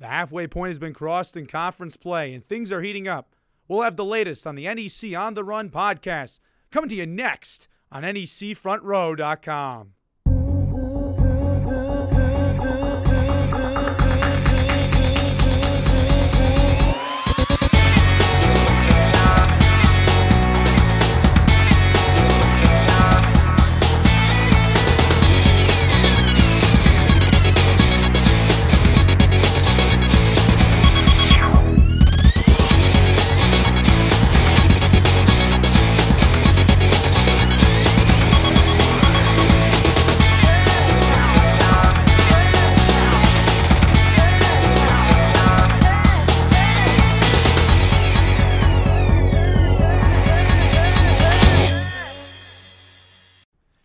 The halfway point has been crossed in conference play, and things are heating up. We'll have the latest on the NEC On the Run podcast coming to you next on NECFrontRow.com.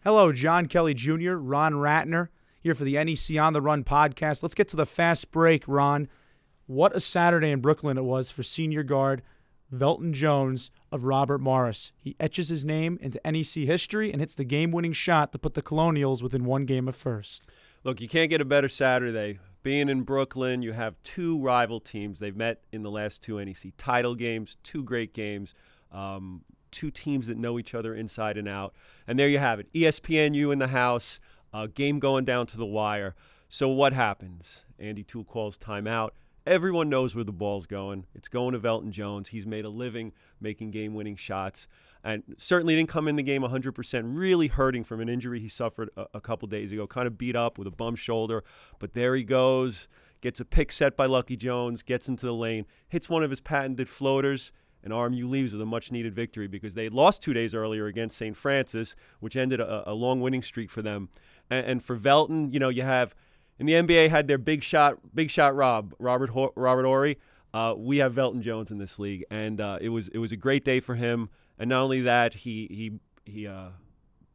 Hello, John Kelly Jr., Ron Ratner, here for the NEC On the Run podcast. Let's get to the fast break, Ron. What a Saturday in Brooklyn it was for senior guard Velton Jones of Robert Morris. He etches his name into NEC history and hits the game-winning shot to put the Colonials within one game of first. Look, you can't get a better Saturday. Being in Brooklyn, you have two rival teams. They've met in the last two NEC title games, two great games. Two teams that know each other inside and out. And there you have it. ESPNU in the house, game going down to the wire. So what happens? Andy Toole calls timeout. Everyone knows where the ball's going. It's going to Velton Jones. He's made a living making game-winning shots. And certainly didn't come in the game 100%, really hurting from an injury he suffered a couple days ago, kind of beat up with a bum shoulder. But there he goes, gets a pick set by Lucky Jones, gets into the lane, hits one of his patented floaters, and RMU leaves with a much-needed victory because they had lost 2 days earlier against St. Francis, which ended a long winning streak for them. And for Velton, you know, you have in the NBA had their big shot Robert Horry. We have Velton Jones in this league, and it was a great day for him. And not only that, he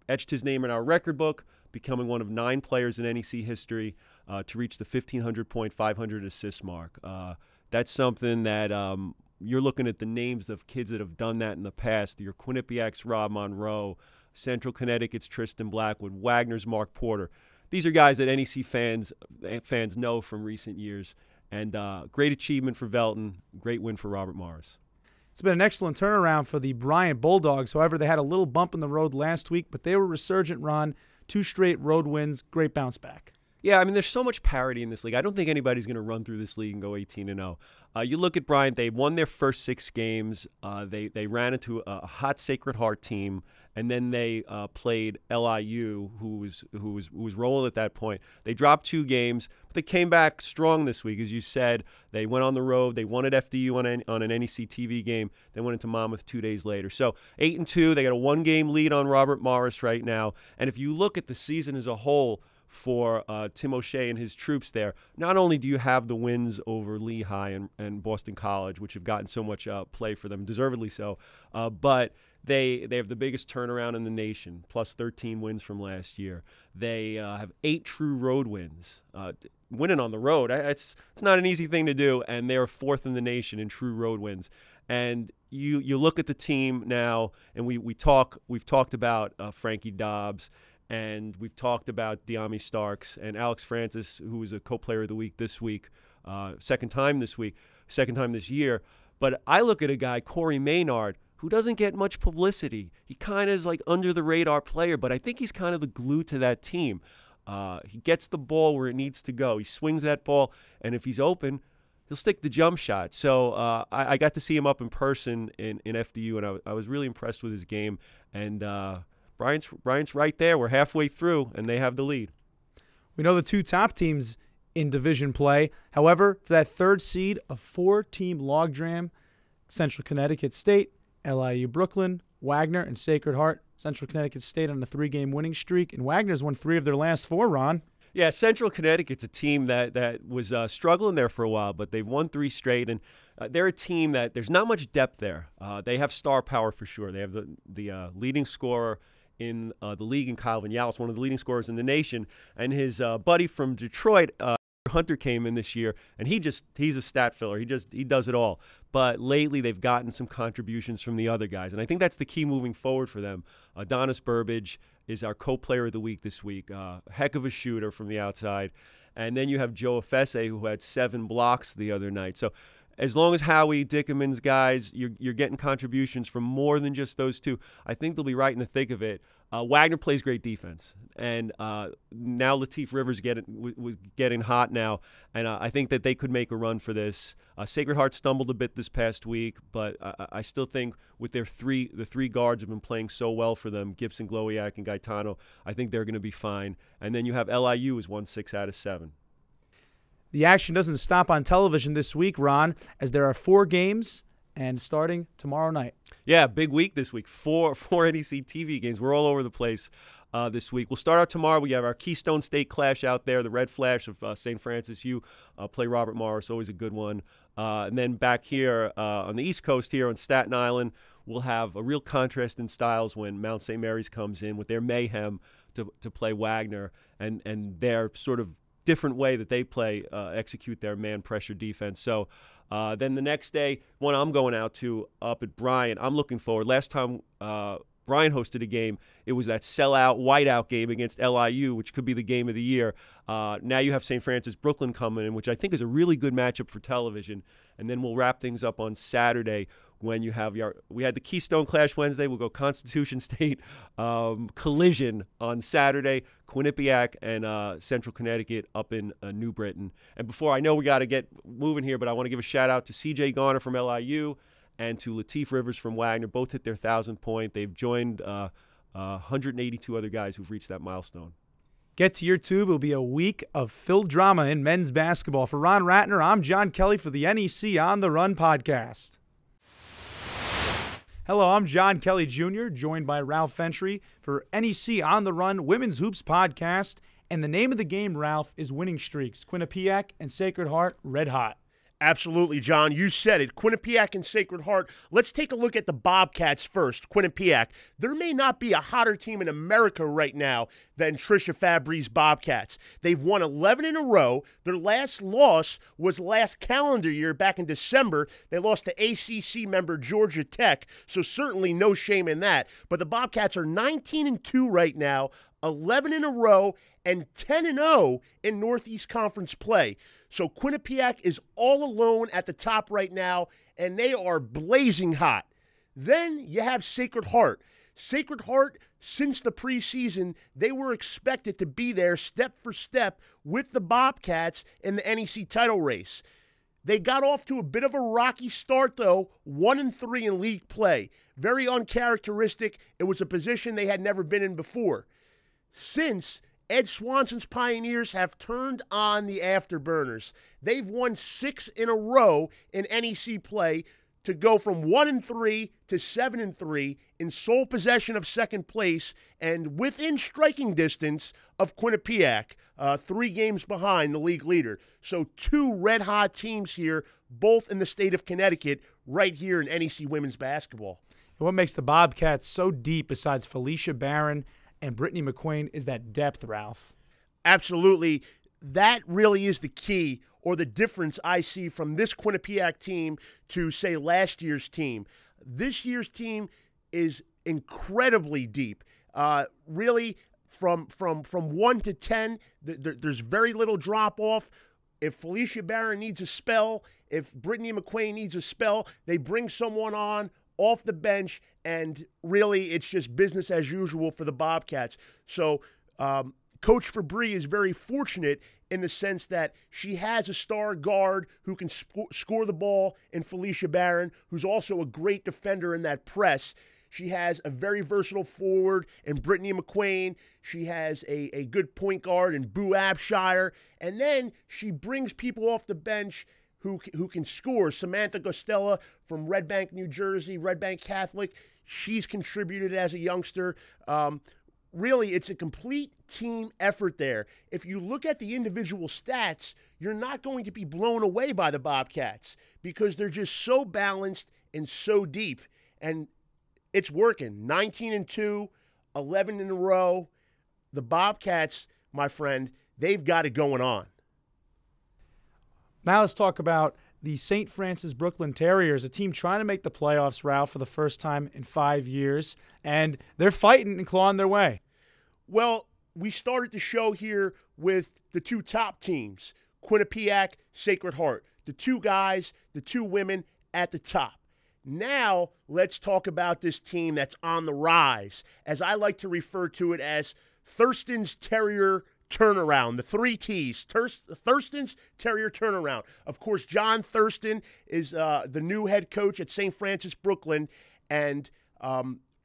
etched his name in our record book, becoming one of 9 players in NEC history to reach the 1,500-point, 500-assist mark. That's something that you're looking at the names of kids that have done that in the past. Your Quinnipiac's Rob Monroe, Central Connecticut's Tristan Blackwood, Wagner's Mark Porter. These are guys that NEC fans know from recent years. And great achievement for Velton, great win for Robert Morris. It's been an excellent turnaround for the Bryant Bulldogs. However, they had a little bump in the road last week, but they were resurgent, Ron. 2 straight road wins, great bounce back. Yeah, I mean, there's so much parity in this league. I don't think anybody's going to run through this league and go 18-0. You look at Bryant; they won their first 6 games. They ran into a hot Sacred Heart team, and then they played LIU, who was rolling at that point. They dropped 2 games, but they came back strong this week, as you said. They went on the road. They won at FDU on an NEC-TV game. They went into Monmouth 2 days later. So 8-2. They got a 1-game lead on Robert Morris right now. And if you look at the season as a whole, for Tim O'Shea and his troops there, not only do you have the wins over Lehigh and Boston College, which have gotten so much play for them, deservedly so, but they have the biggest turnaround in the nation, plus 13 wins from last year. They have 8 true road wins. Winning on the road, it's not an easy thing to do, and they're 4th in the nation in true road wins. And you look at the team now, and we've talked about Frankie Dobbs, and we've talked about Deami Starks and Alex Francis, who was a co-player of the week this week, second time this year. But I look at a guy, Corey Maynard, who doesn't get much publicity. He kind of is like under-the-radar player, but I think he's kind of the glue to that team. He gets the ball where it needs to go. He swings that ball, and if he's open, he'll stick the jump shot. So I got to see him up in person in FDU, and I was really impressed with his game. And Bryant's right there. We're halfway through, and they have the lead. We know the 2 top teams in division play. However, for that 3rd seed, a 4-team logjam, Central Connecticut State, LIU Brooklyn, Wagner, and Sacred Heart. Central Connecticut State on a 3-game winning streak, and Wagner's won 3 of their last 4, Ron. Yeah, Central Connecticut's a team that was struggling there for a while, but they've won 3 straight, and they're a team that there's not much depth there. They have star power for sure. They have the leading scorer in the league in Calvin Yalis, one of the leading scorers in the nation, and his buddy from Detroit, Hunter came in this year, and he's a stat filler. He does it all. But lately, they've gotten some contributions from the other guys, and I think that's the key moving forward for them. Adonis Burbage is our co-player of the week this week. Heck of a shooter from the outside. And then you have Joe Efese, who had 7 blocks the other night. So as long as Howie, Dickerman's guys, you're getting contributions from more than just those two, I think they'll be right in the thick of it. Wagner plays great defense, and now Lateef Rivers was getting hot now, and I think that they could make a run for this. Sacred Heart stumbled a bit this past week, but I still think with the three guards have been playing so well for them, Gibson, Glowiak, and Gaetano, I think they're going to be fine. And then you have LIU has won 6 out of 7. The action doesn't stop on television this week, Ron, as there are 4 games and starting tomorrow night. Yeah, big week this week. 4 NEC-TV games. We're all over the place this week. We'll start out tomorrow. We have our Keystone State clash out there, the Red Flash of St. Francis U. Play Robert Morris, always a good one. And then back here on the East Coast here on Staten Island, we'll have a real contrast in styles when Mount St. Mary's comes in with their mayhem to play Wagner and their sort of different way that they execute their man pressure defense. So then the next day, one I'm going out to up at Bryant, I'm looking forward. Last time Bryant hosted a game, it was that sellout, whiteout game against LIU, which could be the game of the year. Now you have St. Francis Brooklyn coming in, which I think is a really good matchup for television. And then we'll wrap things up on Saturday when you have we had the Keystone Clash Wednesday. We'll go Constitution State collision on Saturday, Quinnipiac and Central Connecticut up in New Britain. And before, I know we got to get moving here, but I want to give a shout out to CJ Garner from LIU and to Lateef Rivers from Wagner. Both hit their 1,000 point. They've joined 182 other guys who've reached that milestone. Get to your tube. It'll be a week of filled drama in men's basketball. For Ron Ratner, I'm John Kelly for the NEC On the Run podcast. Hello, I'm John Kelly Jr., joined by Ralph Ventre for NEC On the Run Women's Hoops podcast. And the name of the game, Ralph, is winning streaks. Quinnipiac and Sacred Heart, red hot. Absolutely, John. You said it. Quinnipiac and Sacred Heart. Let's take a look at the Bobcats first. Quinnipiac. There may not be a hotter team in America right now than Trisha Fabry's Bobcats. They've won 11 in a row. Their last loss was last calendar year, back in December. They lost to ACC member Georgia Tech, so certainly no shame in that. But the Bobcats are 19-2 right now, 11 in a row, and 10-0 in Northeast Conference play. So Quinnipiac is all alone at the top right now, and they are blazing hot. Then you have Sacred Heart. Sacred Heart, since the preseason, they were expected to be there step for step with the Bobcats in the NEC title race. They got off to a bit of a rocky start, though, 1-3 in league play. Very uncharacteristic. It was a position they had never been in before. Since, Ed Swanson's Pioneers have turned on the afterburners. They've won 6 in a row in NEC play to go from 1-3 to 7-3 in sole possession of second place and within striking distance of Quinnipiac, 3 games behind the league leader. So 2 red-hot teams here, both in the state of Connecticut, right here in NEC women's basketball. And what makes the Bobcats so deep besides Felicia Barron and Brittany McQuain is that depth, Ralph. Absolutely. That really is the key, or the difference I see from this Quinnipiac team to, say, last year's team. This year's team is incredibly deep. Really, from 1 to 10, there's very little drop-off. If Felicia Barron needs a spell, if Brittany McQuain needs a spell, they bring someone on off the bench, and really it's just business as usual for the Bobcats. So Coach Fabry is very fortunate in the sense that she has a star guard who can score the ball in Felicia Barron, who's also a great defender in that press. She has a very versatile forward in Brittany McQuain. She has a good point guard in Boo Abshire. And then she brings people off the bench who can score. Samantha Gostella from Red Bank, New Jersey, Red Bank Catholic. She's contributed as a youngster. Really, it's a complete team effort there. If you look at the individual stats, you're not going to be blown away by the Bobcats because they're just so balanced and so deep. And it's working. 19-2, 11 in a row. The Bobcats, my friend, they've got it going on. Now let's talk about the St. Francis Brooklyn Terriers, a team trying to make the playoffs, Ralph, for the first time in 5 years, and they're fighting and clawing their way. Well, we started the show here with the two top teams, Quinnipiac, Sacred Heart. The two guys, the two women at the top. Now, let's talk about this team that's on the rise, as I like to refer to it as Thurston's Terrier Turnaround, the 3 T's, Thurston's Terrier Turnaround. Of course, John Thurston is the new head coach at St. Francis Brooklyn, and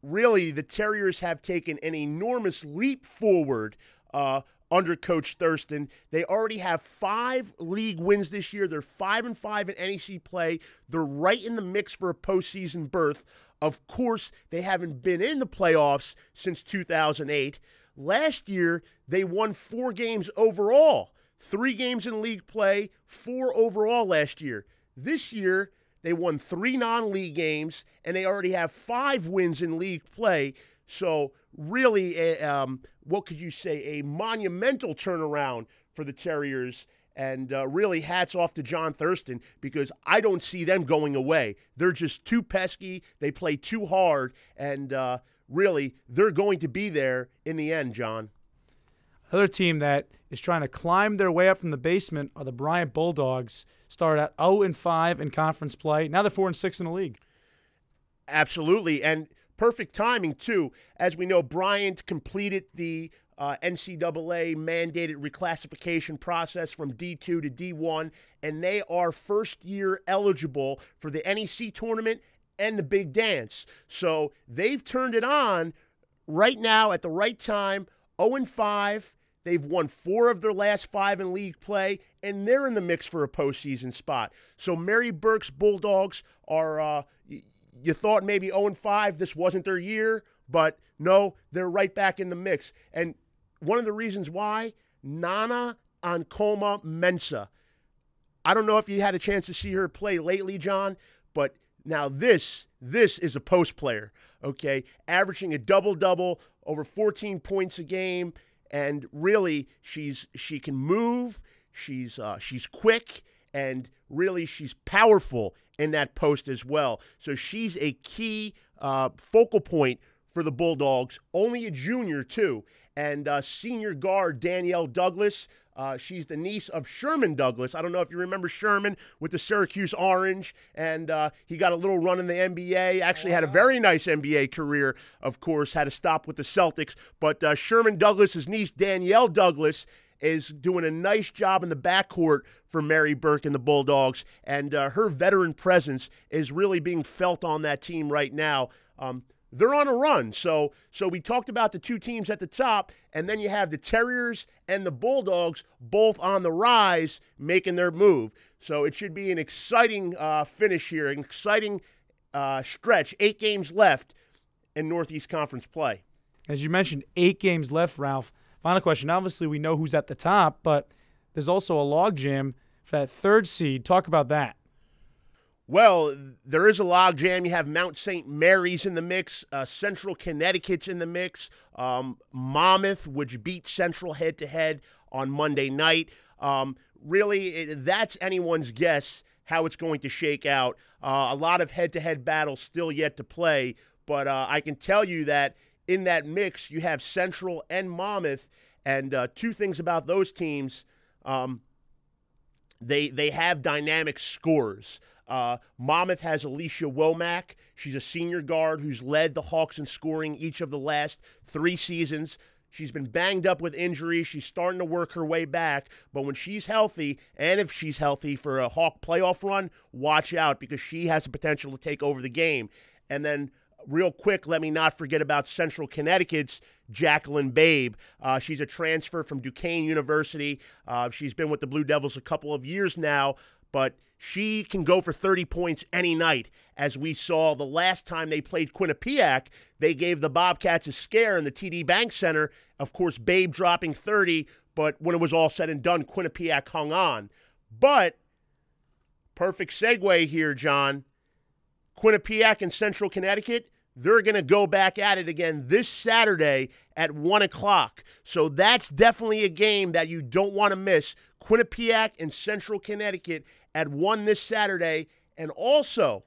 really the Terriers have taken an enormous leap forward under Coach Thurston. They already have 5 league wins this year. They're 5-5 in NEC play. They're right in the mix for a postseason berth. Of course, they haven't been in the playoffs since 2008. Last year, they won 4 games overall. 3 games in league play, 4 overall last year. This year, they won 3 non-league games, and they already have 5 wins in league play. So really, what could you say, a monumental turnaround for the Terriers. And really, hats off to John Thurston, because I don't see them going away. They're just too pesky. They play too hard. And really, they're going to be there in the end, John. Another team that is trying to climb their way up from the basement are the Bryant Bulldogs. Started at 0-5 in conference play. Now they're 4-6 in the league. Absolutely. And perfect timing, too. As we know, Bryant completed the NCAA mandated reclassification process from D2 to D1, and they are first-year eligible for the NEC tournament and the big dance. So they've turned it on right now at the right time, 0-5. They've won 4 of their last 5 in league play, and they're in the mix for a postseason spot. So Mary Burke's Bulldogs are, you thought maybe 0-5, this wasn't their year, but no, they're right back in the mix. And one of the reasons why, Nana Ancoma Mensah. I don't know if you had a chance to see her play lately, John, but now this is a post player, okay? Averaging a double-double, over 14 points a game, and really she can move, she's quick, and really she's powerful in that post as well. So she's a key focal point for the Bulldogs, only a junior too. And senior guard Danielle Douglas, she's the niece of Sherman Douglas. I don't know if you remember Sherman with the Syracuse Orange, and he got a little run in the NBA, actually had a very nice NBA career, of course, had to stop with the Celtics. But Sherman Douglas's niece, Danielle Douglas, is doing a nice job in the backcourt for Mary Burke and the Bulldogs, and her veteran presence is really being felt on that team right now. They're on a run. So we talked about the 2 teams at the top, and then you have the Terriers and the Bulldogs both on the rise making their move. So it should be an exciting finish here, an exciting stretch. 8 games left in Northeast Conference play. As you mentioned, 8 games left, Ralph. Final question. Obviously, we know who's at the top, but there's also a logjam for that 3rd seed. Talk about that. Well, there is a logjam. You have Mount St. Mary's in the mix. Central Connecticut's in the mix. Monmouth, which beat Central head-to-head on Monday night. Really, that's anyone's guess how it's going to shake out. A lot of head-to-head battles still yet to play, but I can tell you that in that mix, you have Central and Monmouth, and 2 things about those teams. They have dynamic scorers. Monmouth has Alicia Womack. She's a senior guard who's led the Hawks in scoring each of the last 3 seasons. She's been banged up with injuries. She's starting to work her way back. But when she's healthy, and if she's healthy for a Hawk playoff run, watch out, because she has the potential to take over the game. And then real quick, let me not forget about Central Connecticut's Jacqueline Babe. She's a transfer from Duquesne University. She's been with the Blue Devils a couple of years now, but she can go for 30 points any night. As we saw the last time they played Quinnipiac, they gave the Bobcats a scare in the TD Bank Center. Of course, Babe dropping 30, but when it was all said and done, Quinnipiac hung on. But, perfect segue here, John. Quinnipiac and Central Connecticut, they're going to go back at it again this Saturday at 1 o'clock. So that's definitely a game that you don't want to miss. Quinnipiac and Central Connecticut at 1 this Saturday, and also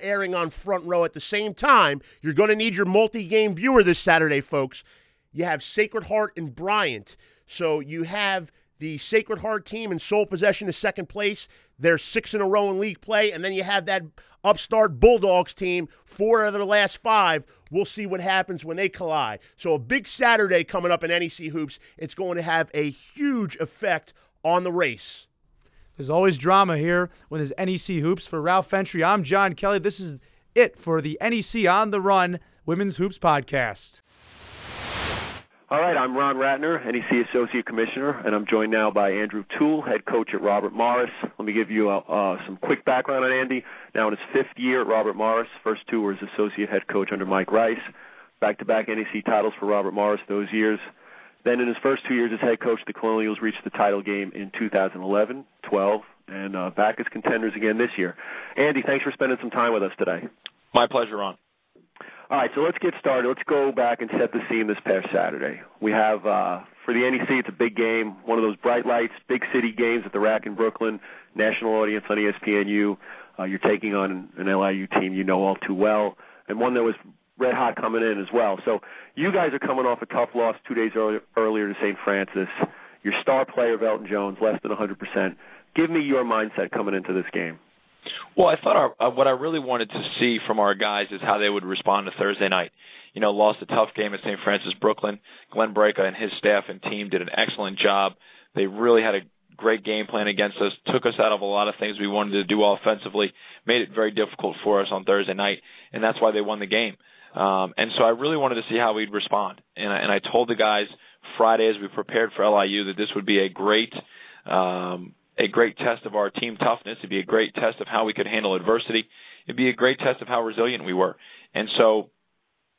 airing on Front Row at the same time. You're going to need your multi-game viewer this Saturday, folks. You have Sacred Heart and Bryant. So you have the Sacred Heart team in sole possession of second place. They're 6 in a row in league play. And then you have that upstart Bulldogs team, 4 out of their last 5. We'll see what happens when they collide. So a big Saturday coming up in NEC Hoops. It's going to have a huge effect on the race. There's always drama here when there's NEC Hoops. For Ralph Ventre, I'm John Kelly. This is it for the NEC On the Run Women's Hoops Podcast. All right, I'm Ron Ratner, NEC Associate Commissioner, and I'm joined now by Andrew Toole, head coach at Robert Morris. Let me give you some quick background on Andy. Now in his 5th year at Robert Morris, first 2 were as associate head coach under Mike Rice. Back-to-back NEC titles for Robert Morris those years. Then in his first 2 years as head coach, the Colonials reached the title game in 2011, 12, and back as contenders again this year. Andy, thanks for spending some time with us today. My pleasure, Ron. All right, so let's get started. Let's go back and set the scene this past Saturday. We have, for the NEC, it's a big game, one of those bright lights, big city games at the Rack in Brooklyn, national audience on ESPNU. You're taking on an LIU team you know all too well, and one that was red hot coming in as well. So you guys are coming off a tough loss 2 days earlier to St. Francis. Your star player, Velton Jones, less than 100%. Give me your mindset coming into this game. Well, I thought what I really wanted to see from our guys is how they would respond to Thursday night. You know, lost a tough game at St. Francis, Brooklyn. Glenn Breka and his staff and team did an excellent job. They really had a great game plan against us, took us out of a lot of things we wanted to do offensively, made it very difficult for us on Thursday night, and that's why they won the game. And so I really wanted to see how we'd respond. And I told the guys Friday as we prepared for LIU that this would be a great test of our team toughness. It'd be a great test of how we could handle adversity. It'd be a great test of how resilient we were. And so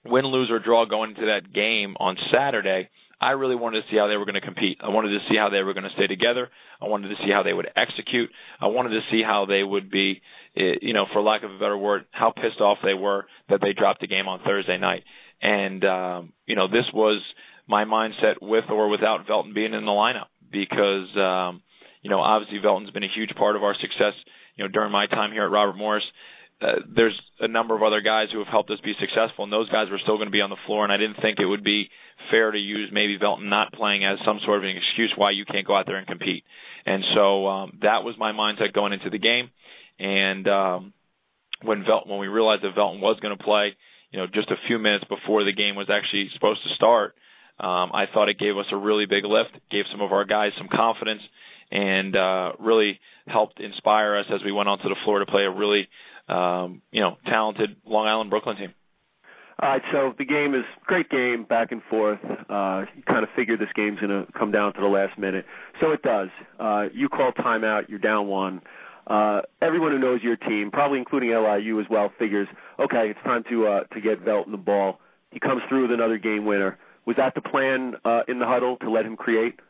win, lose, or draw going into that game on Saturday, I really wanted to see how they were going to compete. I wanted to see how they were going to stay together. I wanted to see how they would execute. I wanted to see how they would be, for lack of a better word, how pissed off they were that they dropped the game on Thursday night. And, this was my mindset with or without Velton being in the lineup because, obviously Velton's been a huge part of our success, during my time here at Robert Morris. There's a number of other guys who have helped us be successful, and those guys were still going to be on the floor, and I didn't think it would be fair to use maybe Velton not playing as some sort of an excuse why you can't go out there and compete. And so that was my mindset going into the game. And when we realized that Velton was going to play, just a few minutes before the game was actually supposed to start, I thought it gave us a really big lift, gave some of our guys some confidence, and really helped inspire us as we went onto the floor to play a really talented Long Island Brooklyn team. All right, so the game is a great game, back and forth. You kind of figured this game's going to come down to the last minute. So it does. You call timeout, you're down 1. Everyone who knows your team, probably including LIU as well, figures, okay, it's time to get Velton the ball. He comes through with another game winner. Was that the plan in the huddle, to let him create?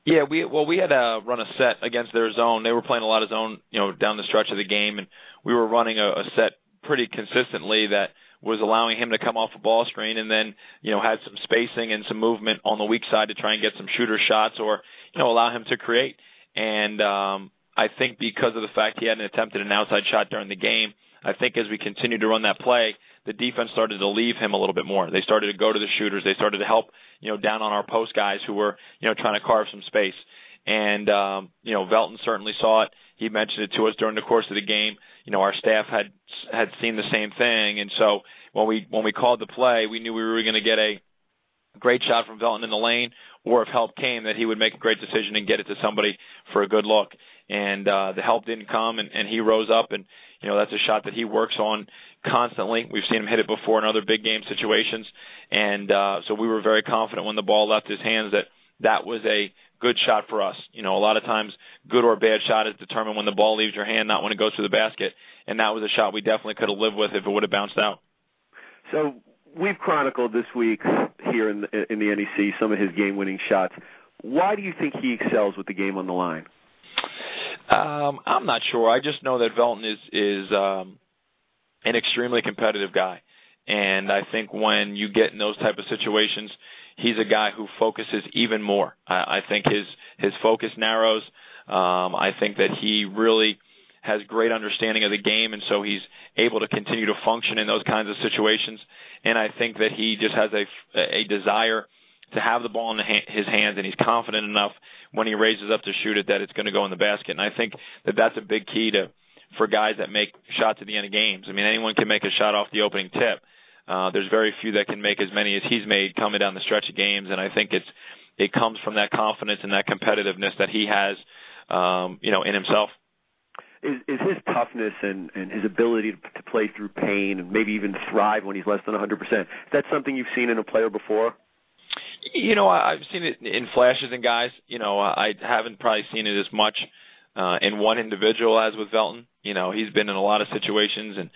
Yeah, we had to run a set against their zone. They were playing a lot of zone, down the stretch of the game, and we were running a set pretty consistently that was allowing him to come off a ball screen and then, had some spacing and some movement on the weak side to try and get some shooter shots or, allow him to create. And I think because of the fact he hadn't attempted an outside shot during the game, I think as we continued to run that play, the defense started to leave him a little bit more. They started to go to the shooters. They started to help, down on our post guys who were, trying to carve some space. And, Velton certainly saw it. He mentioned it to us during the course of the game. Our staff had seen the same thing. And so when we called the play, we knew we were going to get a great shot from Velton in the lane, or if help came, that he would make a great decision and get it to somebody for a good look. And the help didn't come, and he rose up, and, that's a shot that he works on constantly. We've seen him hit it before in other big game situations. And so we were very confident when the ball left his hands that was a good shot for us. A lot of times good or bad shot is determined when the ball leaves your hand, not when it goes through the basket. And that was a shot we definitely could have lived with if it would have bounced out. So we've chronicled this week here in the NEC some of his game-winning shots. Why do you think he excels with the game on the line? I'm not sure. I just know that Velton is an extremely competitive guy. And I think when you get in those type of situations, he's a guy who focuses even more. I think his focus narrows. I think that he really has great understanding of the game, and so he's able to continue to function in those kinds of situations. And I think that he just has a desire to have the ball in his hands, and he's confident enough when he raises up to shoot it that it's going to go in the basket. And I think that that's a big key for guys that make shots at the end of games. I mean, anyone can make a shot off the opening tip. There's very few that can make as many as he's made coming down the stretch of games, and I think it comes from that confidence and that competitiveness that he has, in himself. Is his toughness and his ability to play through pain and maybe even thrive when he's less than 100%, is that something you've seen in a player before? I've seen it in flashes in guys. I haven't probably seen it as much in one individual as with Velton. He's been in a lot of situations, and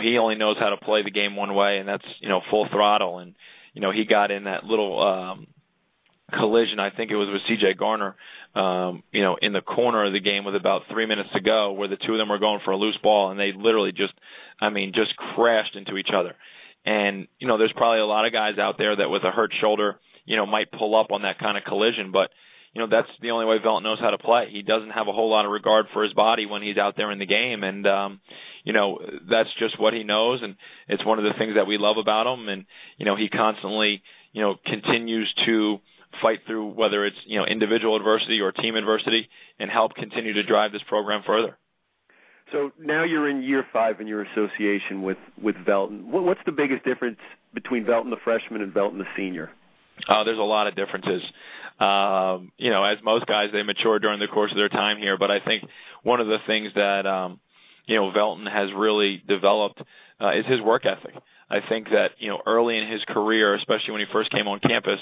he only knows how to play the game one way, and that's full throttle. And he got in that little collision, I think it was with C.J. Garner, in the corner of the game with about 3 minutes to go, where the two of them were going for a loose ball, and they literally just crashed into each other. And there's probably a lot of guys out there that with a hurt shoulder, might pull up on that kind of collision, but that's the only way Velton knows how to play. He doesn't have a whole lot of regard for his body when he's out there in the game, and that's just what he knows, and it's one of the things that we love about him. And he constantly continues to fight through whether it's individual adversity or team adversity, and help continue to drive this program further. So now you're in year 5 in your association with Velton. What's the biggest difference between Velton the freshman and Velton the senior? There's a lot of differences. As most guys, they mature during the course of their time here. But I think one of the things that, Velton has really developed is his work ethic. I think that, early in his career, especially when he first came on campus,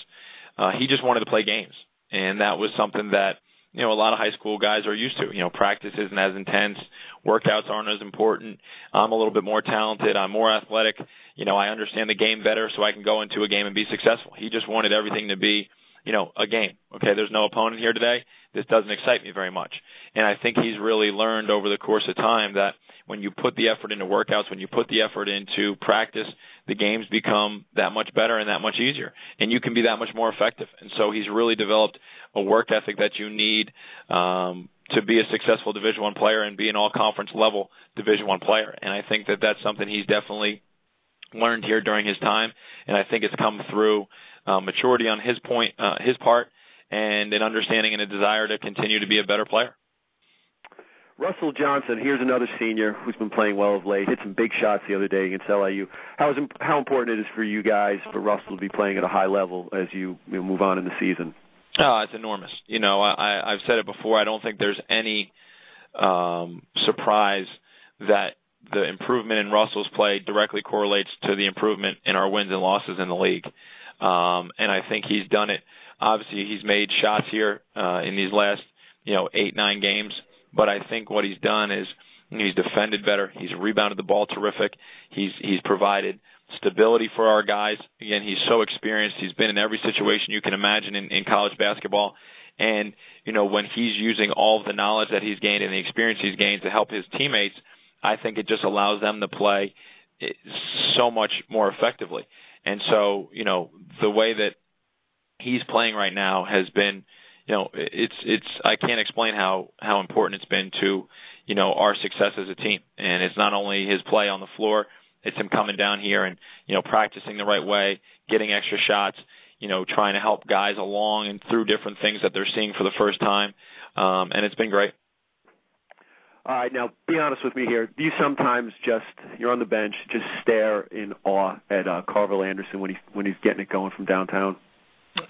he just wanted to play games. And that was something that, a lot of high school guys are used to. Practice isn't as intense. Workouts aren't as important. I'm a little bit more talented. I'm more athletic. I understand the game better, so I can go into a game and be successful. He just wanted everything to be, a game. Okay, there's no opponent here today. This doesn't excite me very much. And I think he's really learned over the course of time that when you put the effort into workouts, when you put the effort into practice, the games become that much better and that much easier, and you can be that much more effective. And so he's really developed a work ethic that you need to be a successful Division I player and be an all-conference level Division I player. And I think that that's something he's definitely learned here during his time, and I think it's come through maturity on his part, and an understanding and a desire to continue to be a better player. Russell Johnson, here's another senior who's been playing well of late, hit some big shots the other day against LIU. How important it is for you guys, for Russell to be playing at a high level as you move on in the season? Oh, it's enormous. I've said it before. I don't think there's any surprise that the improvement in Russell's play directly correlates to the improvement in our wins and losses in the league. And I think he's done it. Obviously, he's made shots here in these last 8-9 games. But I think what he's done is he's defended better. He's rebounded the ball terrific. He's provided stability for our guys. Again, he's so experienced. He's been in every situation you can imagine in college basketball. And, when he's using all of the knowledge that he's gained and the experience he's gained to help his teammates, I think it just allows them to play so much more effectively. And so, the way that he's playing right now has been, I can't explain how important it's been to, our success as a team. And it's not only his play on the floor, it's him coming down here and, practicing the right way, getting extra shots, trying to help guys along and through different things that they're seeing for the first time. And it's been great. All right, now be honest with me here. Do you sometimes you're on the bench, just stare in awe at Carvel Anderson when he's getting it going from downtown?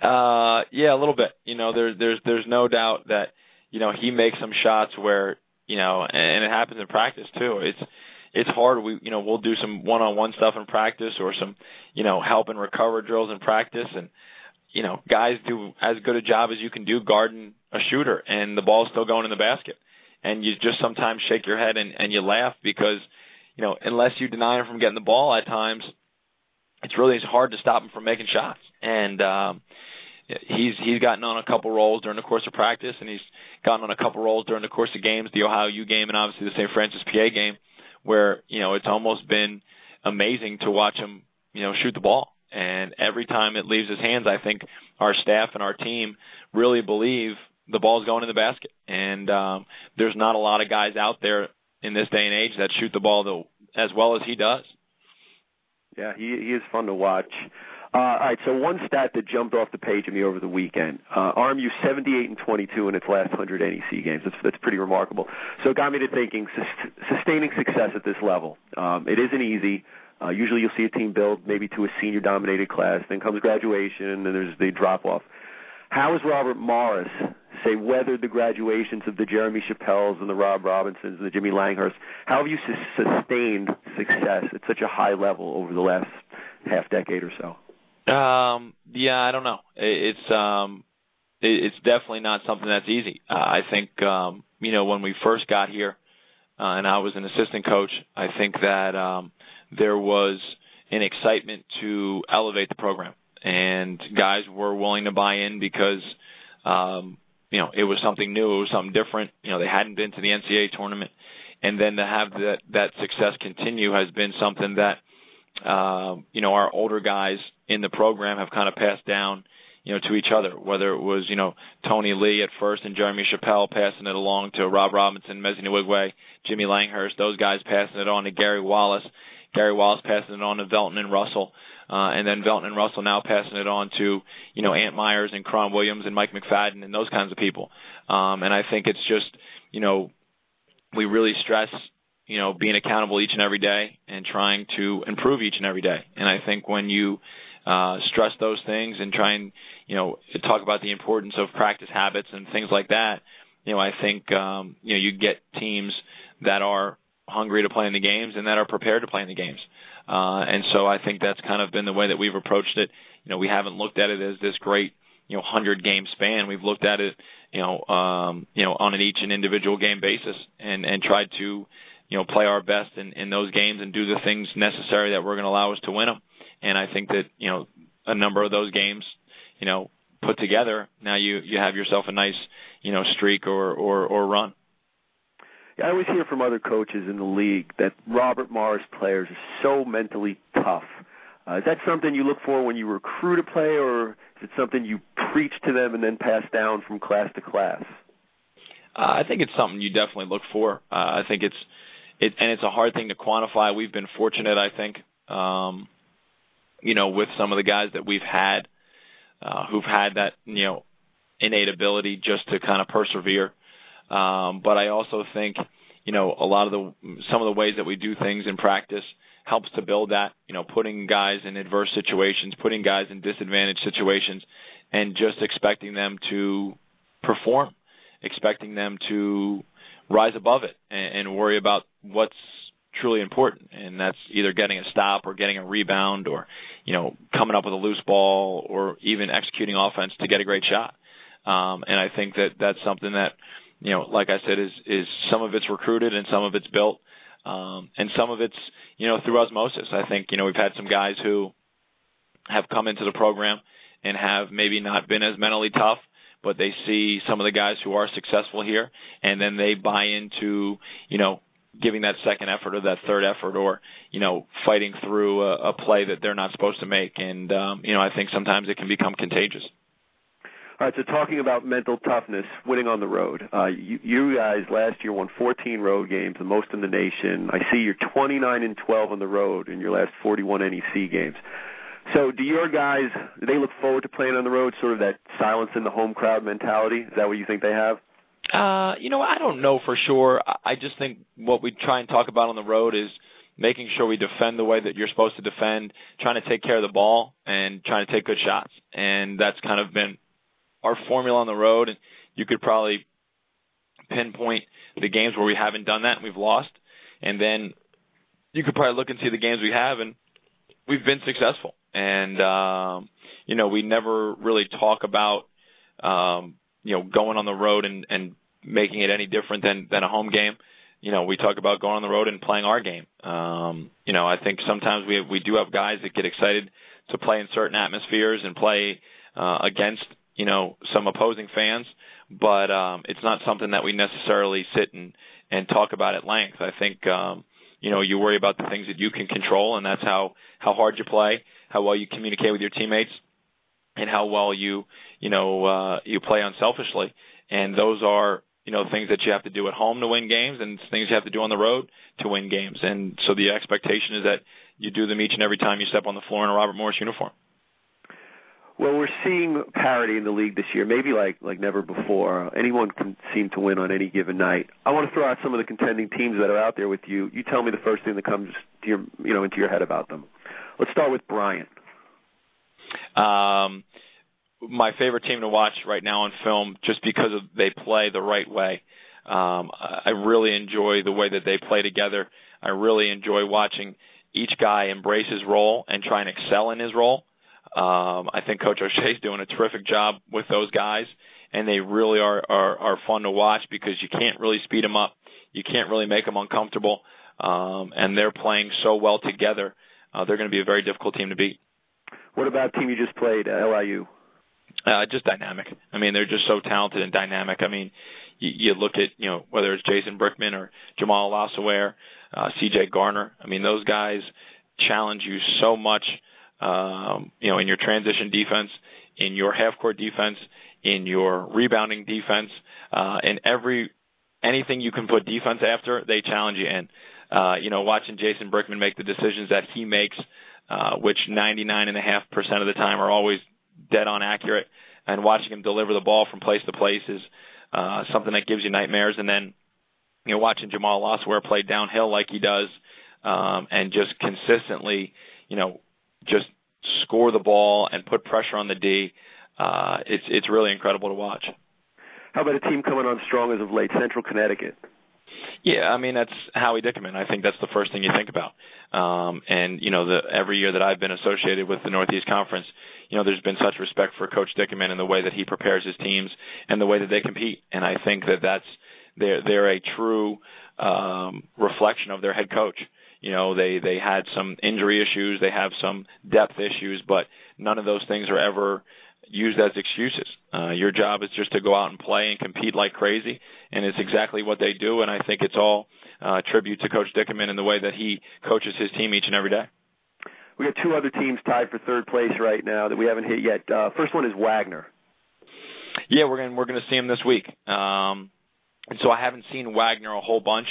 Yeah, a little bit. There's no doubt that, he makes some shots where, and it happens in practice too. It's hard. We'll do some one-on-one stuff in practice or some, help and recover drills in practice. And, guys do as good a job as you can do guarding a shooter and the ball's still going in the basket. And you just sometimes shake your head and you laugh because, unless you deny him from getting the ball at times, it's hard to stop him from making shots. And, he's gotten on a couple rolls during the course of practice, and he's gotten on a couple rolls during the course of games, the Ohio U game and obviously the St. Francis PA game, where, it's almost been amazing to watch him, shoot the ball. And every time it leaves his hands, I think our staff and our team really believe the ball's going in the basket. And there's not a lot of guys out there in this day and age that shoot the ball as well as he does. Yeah, he is fun to watch. All right, so one stat that jumped off the page at me over the weekend, RMU 78-22 in its last 100 NEC games. That's pretty remarkable. So it got me to thinking, sustaining success at this level. It isn't easy. Usually you'll see a team build maybe to a senior-dominated class, then comes graduation, and then there's the drop-off. How has Robert Morris, say, weathered the graduations of the Jeremy Chappelles and the Rob Robinsons and the Jimmy Langhurst? How have you sustained success at such a high level over the last half-decade or so? Yeah, I don't know. It's definitely not something that's easy. I think, when we first got here, and I was an assistant coach, I think that there was an excitement to elevate the program, and guys were willing to buy in because, it was something new, it was something different. They hadn't been to the NCAA tournament, and then to have that success continue has been something that, our older guys in the program have kind of passed down, to each other, whether it was, Tony Lee at first and Jeremy Chappelle passing it along to Rob Robinson, Mezzi Nwigwe, Jimmy Langhurst, those guys passing it on to Gary Wallace passing it on to Velton and Russell, and then Velton and Russell now passing it on to, Ant Myers and Cron Williams and Mike McFadden and those kinds of people. And I think it's just, we really stress, being accountable each and every day and trying to improve each and every day. And I think when you stress those things and try and, talk about the importance of practice habits and things like that, I think, you get teams that are hungry to play in the games and that are prepared to play in the games. And so I think that's kind of been the way that we've approached it. We haven't looked at it as this great, 100-game span. We've looked at it, on an each and individual game basis and tried to, play our best in those games and do the things necessary that were going to allow us to win them. And I think that, a number of those games, put together, now you have yourself a nice, streak or run. Yeah, I always hear from other coaches in the league that Robert Morris players are so mentally tough. Is that something you look for when you recruit a player, or is it something you preach to them and then pass down from class to class? I think it's something you definitely look for. I think it's a hard thing to quantify. We've been fortunate, I think, with some of the guys that we've had, who've had that, innate ability just to kind of persevere. But I also think, some of the ways that we do things in practice helps to build that, putting guys in adverse situations, putting guys in disadvantaged situations, and just expecting them to perform, expecting them to rise above it and worry about what's truly important. And that's either getting a stop or getting a rebound or, coming up with a loose ball or even executing offense to get a great shot. And I think that that's something that, like I said, is some of it's recruited and some of it's built. And some of it's, through osmosis. I think, we've had some guys who have come into the program and have maybe not been as mentally tough, but they see some of the guys who are successful here, and then they buy into, giving that second effort or that third effort or, fighting through a play that they're not supposed to make. And, I think sometimes it can become contagious. All right, so talking about mental toughness, winning on the road. You guys last year won 14 road games, the most in the nation. I see you're 29-12 on the road in your last 41 NEC games. So do your guys, do they look forward to playing on the road, sort of that silence in the home crowd mentality? Is that what you think they have? I don't know for sure. I just think what we try and talk about on the road is making sure we defend the way that you're supposed to defend, trying to take care of the ball, and trying to take good shots. And that's kind of been our formula on the road, and you could probably pinpoint the games where we haven't done that and we've lost. And then you could probably look and see the games we have, and we've been successful. And, we never really talk about, going on the road and making it any different than a home game. We talk about going on the road and playing our game. I think sometimes we do have guys that get excited to play in certain atmospheres and play against, some opposing fans, but it's not something that we necessarily sit and talk about at length. I think, you worry about the things that you can control, and that's how hard you play, how well you communicate with your teammates, and how well you play unselfishly. And those are, things that you have to do at home to win games, and things you have to do on the road to win games. And so the expectation is that you do them each and every time you step on the floor in a Robert Morris uniform. Well, we're seeing parity in the league this year, maybe like never before. Anyone can seem to win on any given night. I want to throw out some of the contending teams that are out there with you. You tell me the first thing that comes to your, into your head about them. Let's start with Bryant. My favorite team to watch right now on film, just because they play the right way. I really enjoy the way that they play together. I really enjoy watching each guy embrace his role and try and excel in his role. I think Coach O'Shea's doing a terrific job with those guys, and they really are fun to watch because you can't really speed them up. You can't really make them uncomfortable, and they're playing so well together. They're going to be a very difficult team to beat. What about the team you just played, LIU? Just dynamic. I mean, they're just so talented and dynamic. I mean, you look at, whether it's Jason Brickman or Jamal Lasaware, CJ Garner. I mean, those guys challenge you so much, in your transition defense, in your half-court defense, in your rebounding defense, in anything you can put defense after, they challenge you in. Watching Jason Brickman make the decisions that he makes, which 99.5% of the time are always dead on accurate, and watching him deliver the ball from place to place is something that gives you nightmares. And then, watching Jamal Lasaware play downhill like he does, and just consistently, just score the ball and put pressure on the D, it's really incredible to watch. How about a team coming on strong as of late, Central Connecticut? Yeah, I mean, that's Howie Dickerman. I think that's the first thing you think about. Every year that I've been associated with the Northeast Conference, there's been such respect for Coach Dickerman and the way that he prepares his teams and the way that they compete. And I think they're a true reflection of their head coach. They had some injury issues, they have some depth issues, but none of those things are ever used as excuses. Your job is just to go out and play and compete like crazy, and it's exactly what they do. And I think it's all tribute to Coach Dickerman and the way that he coaches his team each and every day. We got two other teams tied for third place right now that we haven't hit yet. First one is Wagner. Yeah, we're going to see him this week. And so I haven't seen Wagner a whole bunch.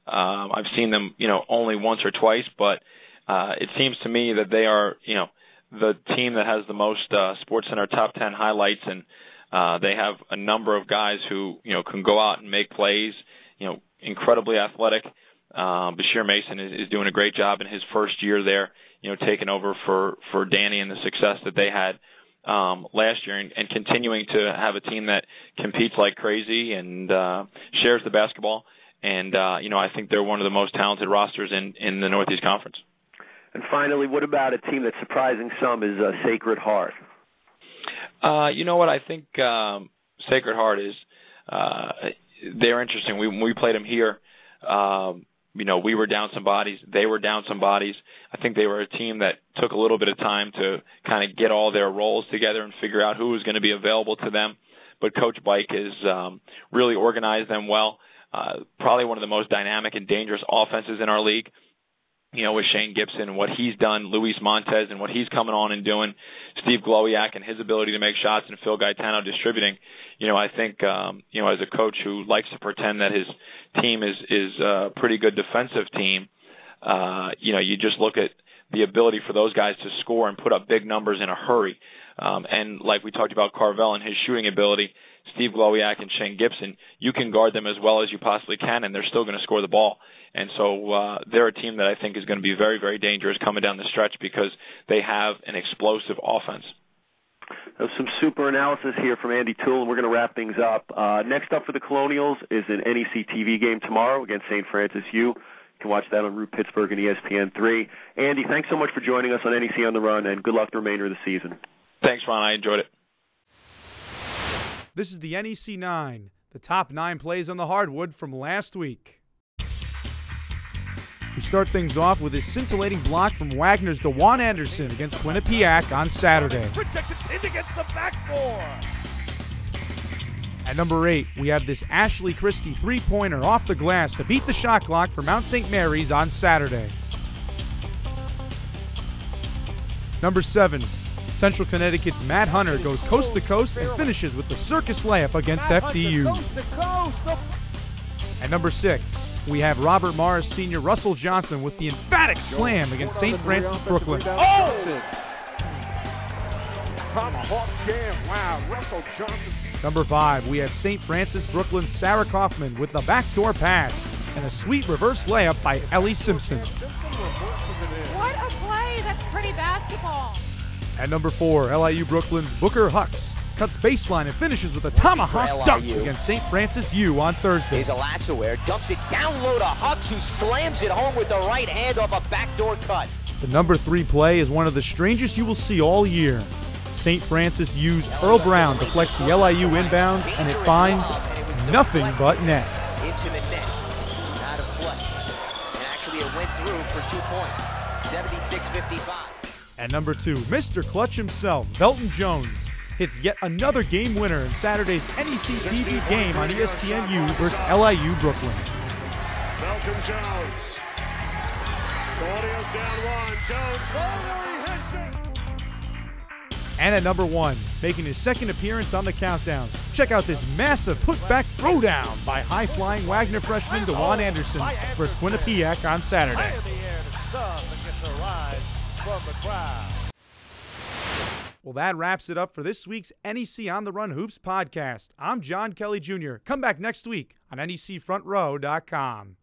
I've seen them, only once or twice, but it seems to me that they are, the team that has the most Sports Center top 10 highlights, and they have a number of guys who, can go out and make plays, incredibly athletic. Bashir Mason is doing a great job in his first year there, taking over for Danny and the success that they had last year, and continuing to have a team that competes like crazy and shares the basketball. And, I think they're one of the most talented rosters in the Northeast Conference. And finally, what about a team that's surprising some is Sacred Heart? You know what? I think Sacred Heart is they're interesting. When we played them here, we were down some bodies. They were down some bodies. I think they were a team that took a little bit of time to kind of get all their roles together and figure out who was going to be available to them. But Coach Bike has really organized them well. Probably one of the most dynamic and dangerous offenses in our league. With Shane Gibson and what he's done, Luis Montez and what he's coming on and doing, Steve Glowiak and his ability to make shots, and Phil Gaetano distributing. I think, as a coach who likes to pretend that his team is a pretty good defensive team, you just look at the ability for those guys to score and put up big numbers in a hurry. And like we talked about Carvel and his shooting ability, Steve Glowiak and Shane Gibson, you can guard them as well as you possibly can, and they're still going to score the ball. And so they're a team that I think is going to be very, very dangerous coming down the stretch because they have an explosive offense. There's some super analysis here from Andy Toole, and we're going to wrap things up. Next up for the Colonials is an NEC-TV game tomorrow against St. Francis U. You can watch that on Root Pittsburgh and ESPN3. Andy, thanks so much for joining us on NEC on the Run, and good luck the remainder of the season. Thanks, Ron. I enjoyed it. This is the NEC 9, the top 9 plays on the hardwood from last week. We start things off with a scintillating block from Wagner's DeJuan Anderson against Quinnipiac on Saturday. Projected in against the backboard. At number 8, we have this Ashley Christie three-pointer off the glass to beat the shot clock for Mount St. Mary's on Saturday. Number 7, Central Connecticut's Matt Hunter goes coast to coast and finishes with the circus layup against FDU. At number 6, we have Robert Morris Sr. Russell Johnson with the emphatic slam against St. Francis Brooklyn. Oh! Tomahawk jam. Wow, Russell Johnson. Number 5, we have St. Francis Brooklyn's Sarah Kaufman with the backdoor pass and a sweet reverse layup by Ellie Simpson. What a play. That's pretty basketball. At number 4, LIU Brooklyn's Booker Hucks cuts baseline and finishes with a tomahawk dunk against St. Francis U on Thursday. Here's Alassaware, dumps it down low to Hucks, who slams it home with the right hand off a backdoor cut. The number 3 play is one of the strangest you will see all year. St. Francis U's Earl Brown deflects the LIU inbounds, and it finds nothing but net. Into the net, out of play. And actually it went through for 2 points, 76-55. At number 2, Mr. Clutch himself, Velton Jones, hits yet another game winner in Saturday's NEC-TV game on ESPNU versus LIU Brooklyn. Velton Jones. Claudio's down 1. Jones, he hits it. And at number 1, making his second appearance on the countdown, check out this massive putback throwdown by high-flying Wagner freshman DeJuan Anderson versus Quinnipiac on Saturday. Well, that wraps it up for this week's NEC On the Run Hoops podcast. I'm John Kelly Jr. Come back next week on NECFrontRow.com.